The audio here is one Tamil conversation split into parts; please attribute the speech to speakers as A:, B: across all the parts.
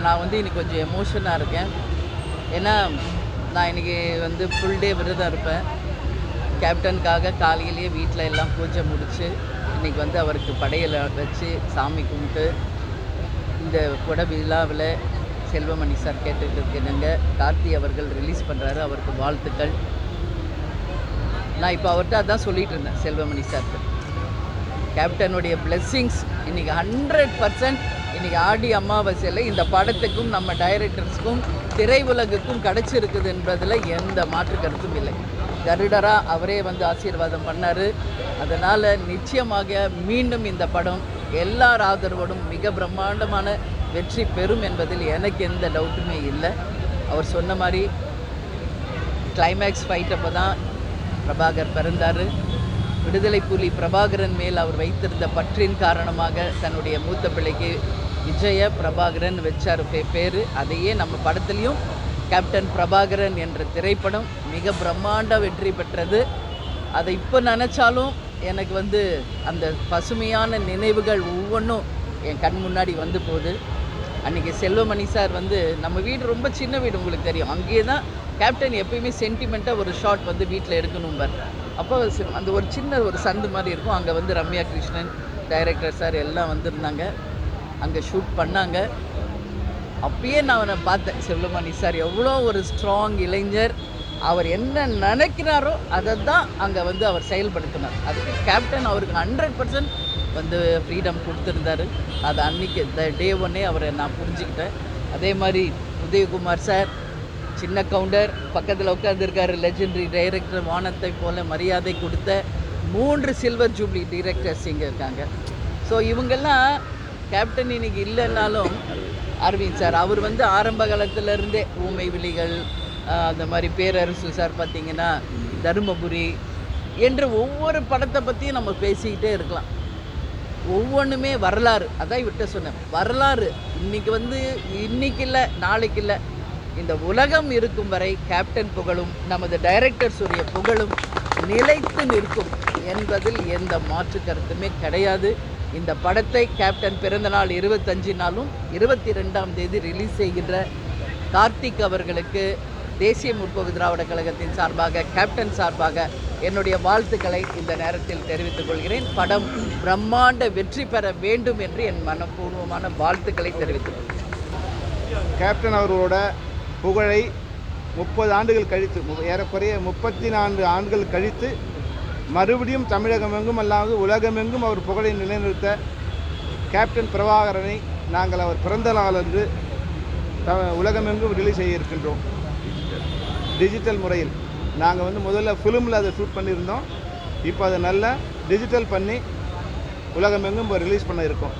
A: நான் வந்து இன்றைக்கி கொஞ்சம் எமோஷனாக இருக்கேன். ஏன்னா நான் இன்றைக்கி வந்து ஃபுல் டே விரதம் இருப்பேன். கேப்டனுக்காக காலையிலேயே வீட்டில் எல்லாம் பூஜை முடித்து இன்றைக்கி வந்து அவருக்கு படையலை வச்சு சாமி கும்பிட்டு இந்த கொடை விழாவில் செல்வமணி சார் கேட்டுக்கிட்டு என்னங்க கார்த்தி அவர்கள் ரிலீஸ் பண்ணுறாரு, அவருக்கு வாழ்த்துக்கள். நான் இப்போ அவர்கிட்ட அதான் சொல்லிகிட்டு இருந்தேன் செல்வமணி சாருக்கு. கேப்டனுடைய பிளெஸ்ஸிங்ஸ் இன்றைக்கி 100% இன்றைக்கி ஆடி அமாவாசையில் இந்த படத்துக்கும் நம்ம டைரக்டர்ஸுக்கும் திரை உலகுக்கும் கிடச்சிருக்குது என்பதில் எந்த மாற்று கருத்தும் இல்லை. கருடராக அவரே வந்து ஆசீர்வாதம் பண்ணார். அதனால் நிச்சயமாக மீண்டும் இந்த படம் எல்லார் ஆதரவோடும் மிக பிரம்மாண்டமான வெற்றி பெறும் என்பதில் எனக்கு எந்த டவுட்டுமே இல்லை. அவர் சொன்ன மாதிரி கிளைமேக்ஸ் ஃபைட் அப்போ தான் பிரபாகர் பிறந்தார். விடுதலை புலி பிரபாகரன் மேல் அவர் வைத்திருந்த பற்றின் காரணமாக தன்னுடைய மூத்த பிள்ளைக்கு விஜய பிரபாகரன் வச்சார் பேர். அதையே நம்ம படத்துலேயும் கேப்டன் பிரபாகரன் என்ற திரைப்படம் மிக பிரம்மாண்ட வெற்றி பெற்றது. அதை இப்போ நினச்சாலும் எனக்கு வந்து அந்த பசுமையான நினைவுகள் ஒவ்வொன்றும் என் கண் முன்னாடி வந்து போகுது. அன்றைக்கி செல்வமணி சார் வந்து நம்ம வீடு ரொம்ப சின்ன வீடு, உங்களுக்கு தெரியும். அங்கேயே தான் கேப்டன் எப்பயுமே சென்டிமெண்ட்டாக ஒரு ஷாட் வந்து வீட்டில் எடுக்கணும்பார். அப்போ அந்த ஒரு சின்ன ஒரு சந்து மாதிரி இருக்கும். அங்கே வந்து ரம்யா கிருஷ்ணன் டைரக்டர் சார் எல்லாம் வந்திருந்தாங்க. அங்கே ஷூட் பண்ணாங்க. அப்பயே நான் அவனை பார்த்தேன். செல்வமணி சார் எவ்வளோ ஒரு ஸ்ட்ராங் இளைஞர். அவர் என்ன நினைக்கிறாரோ அதை தான் அங்கே வந்து அவர் செயல்படுத்தினார். அதுக்கு கேப்டன் அவருக்கு 100% வந்து ஃப்ரீடம் கொடுத்துருந்தாரு. அது அன்றைக்கி இந்த டே ஒன்னே அவரை நான் புரிஞ்சுக்கிட்டேன். அதே மாதிரி உதயகுமார் சார் சின்ன கவுண்டர் பக்கத்தில் உட்காந்துருக்காரு. லெஜெண்டரி டைரக்டர், வானத்தை போல மரியாதை கொடுத்த 3 சில்வர் ஜூப்ளி டைரக்டர்ஸ் இங்கே இருக்காங்க. ஸோ இவங்கெல்லாம் கேப்டன் இன்னைக்கு இல்லைன்னாலும் அரவிந்த் சார் அவர் வந்து ஆரம்ப காலத்திலேருந்தே ஊமை விழிகள், அந்த மாதிரி பேரரசு சார் பார்த்திங்கன்னா தருமபுரி என்று ஒவ்வொரு படத்தை பற்றியும் நம்ம பேசிக்கிட்டே இருக்கலாம். ஒவ்வொன்றுமே வரலாறு. அதான் இவர்கிட்ட சொன்னேன், வரலாறு இன்றைக்கி வந்து இன்றைக்கி இல்லை நாளைக்கு இல்லை, இந்த உலகம் இருக்கும் வரை கேப்டன் புகழும் நமது டைரக்டர்ஸுடைய புகழும் நிலைத்து நிற்கும் என்பதில் எந்த மாற்று கருத்துமே கிடையாது. இந்த படத்தை கேப்டன் பிறந்தநாள் 25 நாளும் 22ஆம் தேதி ரிலீஸ் செய்கின்ற கார்த்திக் அவர்களுக்கு தேசிய முற்போக்கு திராவிட கழகத்தின் சார்பாக, கேப்டன் சார்பாக என்னுடைய வாழ்த்துக்களை இந்த நேரத்தில் தெரிவித்துக் கொள்கிறேன். படம் பிரம்மாண்ட வெற்றி பெற வேண்டும் என்று என் மனப்பூர்வமான வாழ்த்துக்களை தெரிவித்துக் கொள்கிறேன்.
B: கேப்டன் அவர்களோட புகழை 30 ஆண்டுகள் கழித்து, ஏறக்குறைய 34 ஆண்டுகள் கழித்து மறுபடியும் தமிழகமெங்கும் அல்லாது உலகமெங்கும் அவர் புகழை நிலைநிறுத்த கேப்டன் பிரபாகரனை நாங்கள் அவர் பிறந்த நாளன்று உலகமெங்கும் ரிலீஸ் செய்ய இருக்கின்றோம். டிஜிட்டல் முறையில் நாங்கள் வந்து முதல்ல ஃபிலிமில் அதை ஷூட் பண்ணியிருந்தோம். இப்போ அதை நல்லா டிஜிட்டல் பண்ணி உலகமெங்கும் இப்போ ரிலீஸ் பண்ண இருக்கோம்.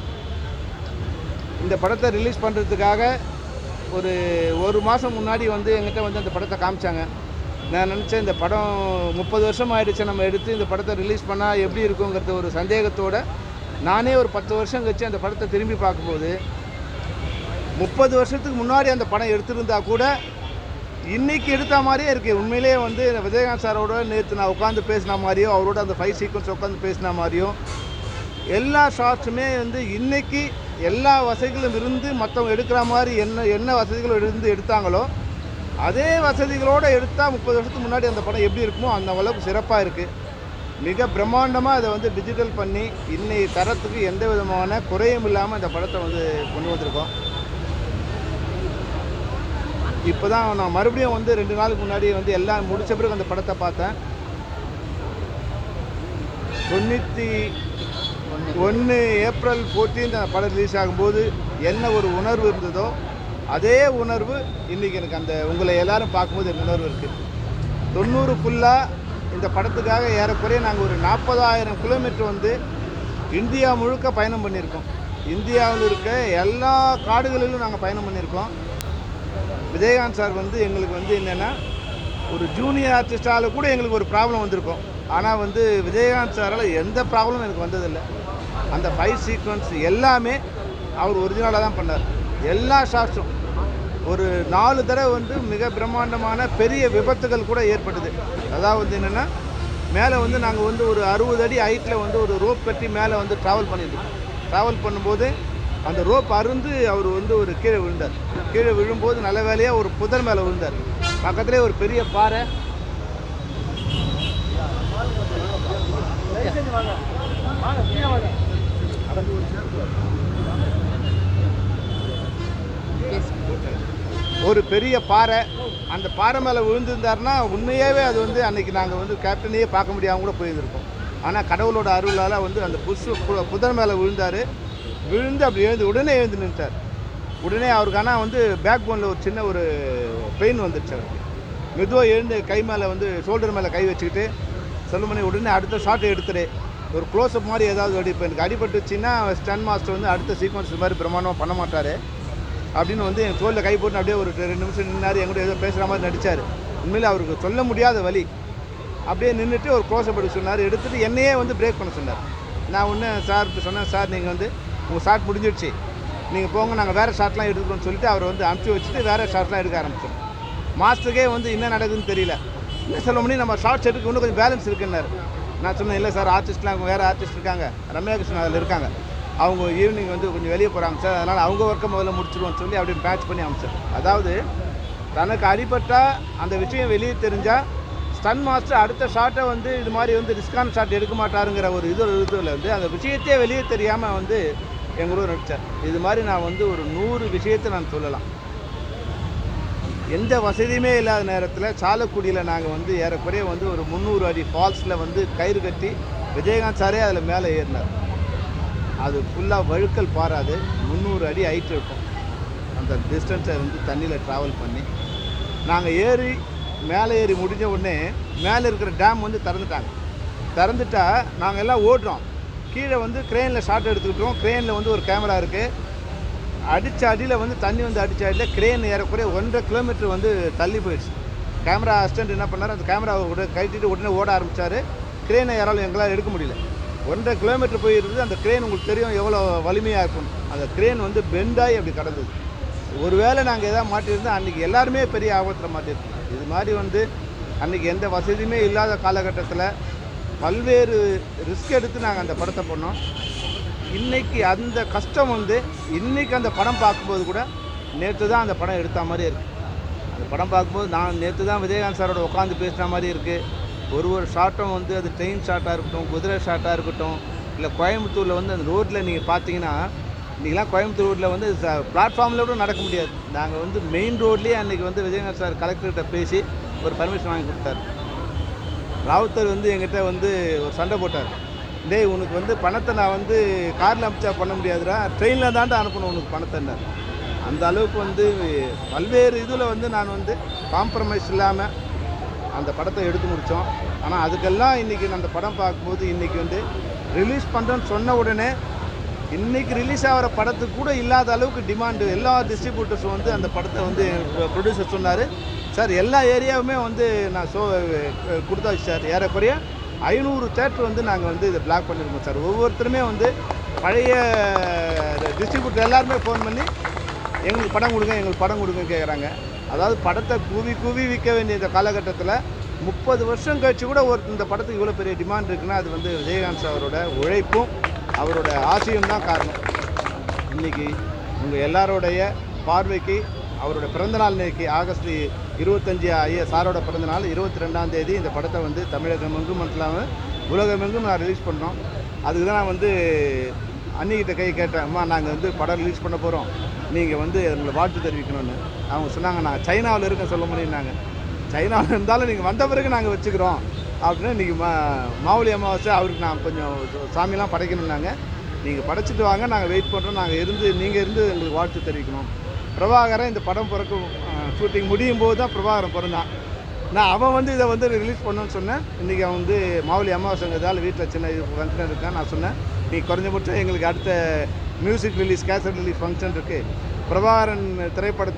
B: இந்த படத்தை ரிலீஸ் பண்ணுறதுக்காக ஒரு மாதம் முன்னாடி வந்து எங்கிட்ட வந்து அந்த படத்தை காமிச்சாங்க. நான் நினச்சேன் இந்த படம் 30 வருஷம் ஆகிடுச்சு நம்ம எடுத்து இந்த படத்தை ரிலீஸ் பண்ணால் எப்படி இருக்குங்கிறது ஒரு சந்தேகத்தோடு நானே ஒரு 10 வருஷம் கழிச்சு அந்த படத்தை திரும்பி பார்க்கும்போது 30 வருஷத்துக்கு முன்னாடி அந்த படம் எடுத்திருந்தா கூட இன்றைக்கி எடுத்த மாதிரியே இருக்குது. உண்மையிலே வந்து விஜயகாந்த் சாரோட நேற்று நான் உட்காந்து பேசின மாதிரியோ அவரோட அந்த 5 சீக்வன்ஸ் உட்காந்து பேசின மாதிரியோ எல்லா ஷார்ட்ஸுமே வந்து இன்றைக்கி எல்லா வசதிகளும் இருந்து மற்றவங்க எடுக்கிற மாதிரி என்ன வசதிகளும் இருந்து எடுத்தாங்களோ அதே வசதிகளோடு எடுத்தால் 30 வருஷத்துக்கு முன்னாடி அந்த படம் எப்படி இருக்குமோ அந்த அளவுக்கு சிறப்பாக இருக்குது. மிக பிரம்மாண்டமாக அதை வந்து டிஜிட்டல் பண்ணி இன்னைக்கு தரத்துக்கு எந்த விதமான குறையும் இல்லாமல் அந்த படத்தை வந்து கொண்டு வந்திருக்கோம். இப்போ தான் நான் மறுபடியும் வந்து 2 நாளுக்கு முன்னாடி வந்து எல்லாம் முடிச்ச பிறகு அந்த படத்தை பார்த்தேன். 91 ஏப்ரல் 14 அந்த படம் ரிலீஸ் ஆகும்போது என்ன ஒரு உணர்வு இருந்ததோ அதே உணர்வு இன்றைக்கி எனக்கு அந்த உங்களை எல்லோரும் பார்க்கும்போது எனக்கு உணர்வு இருக்குது. 90 ஃபுல்லாக இந்த படத்துக்காக ஏறக்குறைய நாங்கள் ஒரு 40,000 கிலோமீட்டர் வந்து இந்தியா முழுக்க பயணம் பண்ணியிருக்கோம். இந்தியாவில் இருக்க எல்லா காடுகளிலும் நாங்கள் பயணம் பண்ணியிருக்கோம். விஜயகாந்த் சார் வந்து எங்களுக்கு வந்து என்னென்னா ஒரு ஜூனியர் ஆர்டிஸ்டால் கூட எங்களுக்கு ஒரு ப்ராப்ளம் வந்திருக்கும். ஆனால் வந்து விஜயகாந்த் சாரால் எந்த ப்ராப்ளமும் எனக்கு வந்ததில்லை. அந்த 5 சீக்வன்ஸ் எல்லாமே அவர் ஒரிஜினலாக தான் பண்ணார். எல்லா ஷாட்ஸும் ஒரு 4 தடவை வந்து மிக பிரம்மாண்டமான பெரிய விபத்துகள் கூட ஏற்பட்டது. அதாவது என்னென்னா மேலே வந்து நாங்கள் வந்து ஒரு 60 அடி ஹைட்டில் வந்து ஒரு ரோப் கட்டி மேலே வந்து ட்ராவல் பண்ணியிருக்கோம். ட்ராவல் பண்ணும்போது அந்த ரோப் அருந்து அவர் வந்து ஒரு கீழே விழுந்தார். கீழே விழும்போது நல்ல வேலையாக ஒரு புதர் மேலே விழுந்தார். பக்கத்துலேயே ஒரு பெரிய பாறை. ஒரு பெரிய பாறை, அந்த பாறை மேலே விழுந்திருந்தாருன்னா உண்மையாகவே அது வந்து அன்றைக்கி நாங்கள் வந்து கேப்டனையே பார்க்க முடியாமல் கூட போயிருந்திருக்கோம். ஆனால் கடவுளோட அருளால் வந்து அந்த புதர் மேலே விழுந்தார். விழுந்து அப்படி உடனே எழுந்து நின்றார். உடனே அவருக்கு ஆனால் வந்து பேக் போனில் ஒரு சின்ன ஒரு பெயின் வந்துடுச்சு. மெதுவாக எழுந்து கை மேலே வந்து ஷோல்டர் மேலே கை வச்சுக்கிட்டு சொல்லுமணி உடனே அடுத்த ஷாட்டை எடுத்துரு, ஒரு க்ளோஸ்அப் மாதிரி ஏதாவது இப்போ எனக்கு அடிபட்டுச்சுன்னா ஸ்டன் மாஸ்டர் வந்து அடுத்த சீக்வன்ஸ் மாதிரி பிரமாண்டமாக பண்ண மாட்டார் அப்படின்னு வந்து என் தோளில் கை போட்டு அப்படியே ஒரு 2 நிமிஷம் நின்னார். என்கிட்ட ஏதோ பேசுகிற மாதிரி நடித்தார். உண்மையில் அவருக்கு சொல்ல முடியாத வலி. அப்படியே நின்றுட்டு ஒரு க்ளோஸ்அப் எடுக்க சொன்னார். எடுத்துகிட்டு என்னையே வந்து பிரேக் பண்ண சொன்னார். நான் ஒன்று சார் சொன்னேன், சார் நீங்கள் வந்து உங்கள் ஷாட் முடிஞ்சிடுச்சு, நீங்கள் போங்க, நாங்கள் வேறு ஷாட்லாம் எடுத்துக்கணும்னு சொல்லிட்டு அவரை வந்து அனுப்பிச்சி வச்சுட்டு வேறு ஷாட்லாம் எடுக்க ஆரம்பித்தோம். மாஸ்டருக்கே வந்து என்ன நடக்குதுன்னு தெரியல. என்ன சொல்ல முடியும், நம்ம ஷார்ட்ஸ் எடுக்க இன்னும் கொஞ்சம் பேலன்ஸ் இருக்குன்னாரு. நான் சொன்னேன், இல்லை சார் ஆர்டிஸ்ட்லாம் வேறு ஆர்டிஸ்ட் இருக்காங்க, ரம்யா கிருஷ்ணன் அதில் இருக்காங்க, அவங்க ஈவினிங் வந்து கொஞ்சம் வெளியே போகிறாங்க சார், அதனால் அவங்க ஒர்க்கை முதல்ல முடிச்சிடுவோன்னு சொல்லி அப்படியே பேட்ச் பண்ணி அமைச்சார். அதாவது தனக்கு அடிபட்டால் அந்த விஷயம் வெளியே தெரிஞ்சால் ஸ்டன் மாஸ்டர் அடுத்த ஷாட்டை வந்து இது மாதிரி வந்து ரிஸ்கான ஷாட் எடுக்க மாட்டாருங்கிற ஒரு இதில் வந்து அந்த விஷயத்தையே வெளியே தெரியாமல் வந்து எங்களோட நடித்தார். இது மாதிரி நான் வந்து ஒரு 100 விஷயத்தை நான் சொல்லலாம். எந்த வசதியுமே இல்லாத நேரத்தில் சாலக்குடியில் நாங்கள் வந்து ஏறக்குறைய வந்து ஒரு 300 அடி ஃபால்ஸில் வந்து கயிறு கட்டி விஜயகாந்த் சாரே அதில் மேலே ஏறினார். அது ஃபுல்லாக வழுக்கல் பாராது, 300 அடி ஹைட் இருக்கும். அந்த டிஸ்டன்ஸை வந்து தண்ணியில் ட்ராவல் பண்ணி நாங்கள் மேலே ஏறி முடிஞ்ச உடனே மேலே இருக்கிற டேம் வந்து திறந்துட்டா நாங்கள் எல்லாம் ஓடுறோம். கீழே வந்து க்ரெயினில் ஷாட் எடுத்துக்கிட்டோம். க்ரெயினில் வந்து ஒரு கேமரா இருக்குது. அடித்த அடியில் வந்து தண்ணி வந்து அடித்த அடியில் க்ரெயின் ஏறக்குறைய 1.5 கிலோமீட்டர் வந்து தள்ளி போயிடுச்சு. கேமரா அசிஸ்டண்ட் என்ன பண்ணார், அந்த கேமராவை கூட கட்டிட்டு உடனே ஓட ஆரம்பித்தார். க்ரெயினை யாராலும் எங்களால் எடுக்க முடியல. 1.5 கிலோமீட்டர் போயிருந்தது. அந்த க்ரெயின் உங்களுக்கு தெரியும் எவ்வளோ வலிமையாக இருக்கும். அந்த க்ரெயின் வந்து பெண்டாகி அப்படி கடந்தது. ஒருவேளை நாங்கள் எதாவது மாட்டியிருந்தால் அன்றைக்கி எல்லாருமே பெரிய ஆபத்தில் மாட்டியிருக்கோம். இது மாதிரி வந்து அன்றைக்கி எந்த வசதியுமே இல்லாத காலகட்டத்தில் பல்வேறு ரிஸ்க் எடுத்து நாங்கள் அந்த படத்தை பண்ணோம். இன்றைக்கி அந்த கஷ்டம் வந்து இன்றைக்கி அந்த படம் பார்க்கும்போது கூட நேற்று தான் அந்த படம் எடுத்த மாதிரி இருக்குது. அந்த படம் பார்க்கும்போது நான் நேற்று தான் விஜயகாந்த் சாரோட உட்காந்து பேசுகிற மாதிரி இருக்குது. ஒரு ஷாட்டும் வந்து அது ட்ரெயின் ஷாட்டாக இருக்கட்டும், குதிரை ஷாட்டாக இருக்கட்டும், இல்லை கோயம்புத்தூரில் வந்து அந்த ரோட்டில் நீங்கள் பார்த்தீங்கன்னா இன்றைக்கெலாம் கோயம்புத்தூர் ரோட்டில் வந்து பிளாட்ஃபார்மில் கூட நடக்க முடியாது. நாங்கள் வந்து மெயின் ரோட்லேயே அன்றைக்கி வந்து விஜயகாந்த் சார் கலெக்டர்கிட்ட பேசி ஒரு பர்மிஷன் வாங்கி கொடுத்தாரு. ராவுத்தர் வந்து என்கிட்ட வந்து ஒரு சண்டை போட்டார். டேய் உனக்கு வந்து பணத்தை நான் வந்து காரில் அனுப்பிச்சா பண்ண முடியாதுடா, ட்ரெயினில் தான்டா அனுப்பணும் உனக்கு பணத்தைன்னார். அந்த அளவுக்கு வந்து பல்வேறு இதில் வந்து நான் வந்து காம்ப்ரமைஸ் இல்லாமல் அந்த படத்தை எடுத்து முடித்தோம். ஆனால் அதுக்கெல்லாம் இன்றைக்கி அந்த படம் பார்க்கும்போது இன்றைக்கி வந்து ரிலீஸ் பண்ணுறேன்னு சொன்ன உடனே இன்றைக்கி ரிலீஸ் ஆகிற படத்துக்கு கூட இல்லாத அளவுக்கு டிமாண்டு. எல்லா டிஸ்ட்ரிபியூட்டர்ஸும் வந்து அந்த படத்தை வந்து ப்ரொடியூசர் சொன்னார், சார் எல்லா ஏரியாவுமே வந்து நான் ஷோ கொடுத்தாச்சு சார். ஏறக்குறைய 500 தேட்டர் வந்து நாங்கள் வந்து இதை பிளாக் பண்ணியிருக்கோம் சார். ஒவ்வொருத்தருமே வந்து பழைய டிஸ்ட்ரிபியூட்டர் எல்லாருமே ஃபோன் பண்ணி எங்களுக்கு படம் கொடுங்க எங்களுக்கு படம் கொடுங்க கேட்குறாங்க. அதாவது படத்தை கூவி விற்க வேண்டிய இந்த காலகட்டத்தில் 30 வருஷம் கழிச்சு கூட இந்த படத்துக்கு இவ்வளோ பெரிய டிமாண்ட் இருக்குன்னா அது வந்து விஜயகாந்த் அவரோட உழைப்பும் அவரோட ஆசையும் தான் காரணம். இன்றைக்கி உங்கள் எல்லாரோடைய பார்வைக்கு அவரோட பிறந்தநாள் இன்னைக்கு ஆகஸ்ட் 25 சாரோட பிறந்தநாள் 22ஆம் தேதி இந்த படத்தை வந்து தமிழகம் எங்கும் மட்டும் இல்லாமல் உலகமெங்கும் நான் ரிலீஸ் பண்ணோம். அதுக்கு தான் நான் வந்து அன்னிக்கிட்ட கேட்டேன், அம்மா நாங்கள் வந்து படம் ரிலீஸ் பண்ண போகிறோம், நீங்கள் வந்து எங்களை வாழ்த்து தெரிவிக்கணும்னு. அவங்க சொன்னாங்க, நான் சைனாவில் இருக்க சொல்ல முடியும்னாங்க. சைனாவில் இருந்தாலும் நீங்கள் வந்த பிறகு நாங்கள் வச்சுக்கிறோம் அப்படின்னு. இன்றைக்கி மாவுளி அமாவாசை அவருக்கு நான் கொஞ்சம் சாமியெல்லாம் படைக்கணும்னாங்க. நீங்கள் படைச்சிட்டு வாங்க, நாங்கள் வெயிட் பண்ணுறோம், நீங்கள் இருந்து எங்களுக்கு வாழ்த்து தெரிவிக்கணும். பிரபாகரன் இந்த படம் பிறக்கும் ஷூட்டிங் முடியும் போது தான் பிரபாகரன் பிறந்தான். நான் அவன் வந்து இதை வந்து ரிலீஸ் பண்ணணும்னு சொன்னேன். இன்றைக்கி அவன் வந்து மாவுளி அமாவாசைங்கிறதால வீட்டில் சின்ன ஃபங்க்ஷன் இருக்கான். நான் சொன்னேன், நீ குறைஞ்சபட்சம் எங்களுக்கு அடுத்த music release cassette release function இருக்குது, பிரபாகரன் திரைப்படத்தை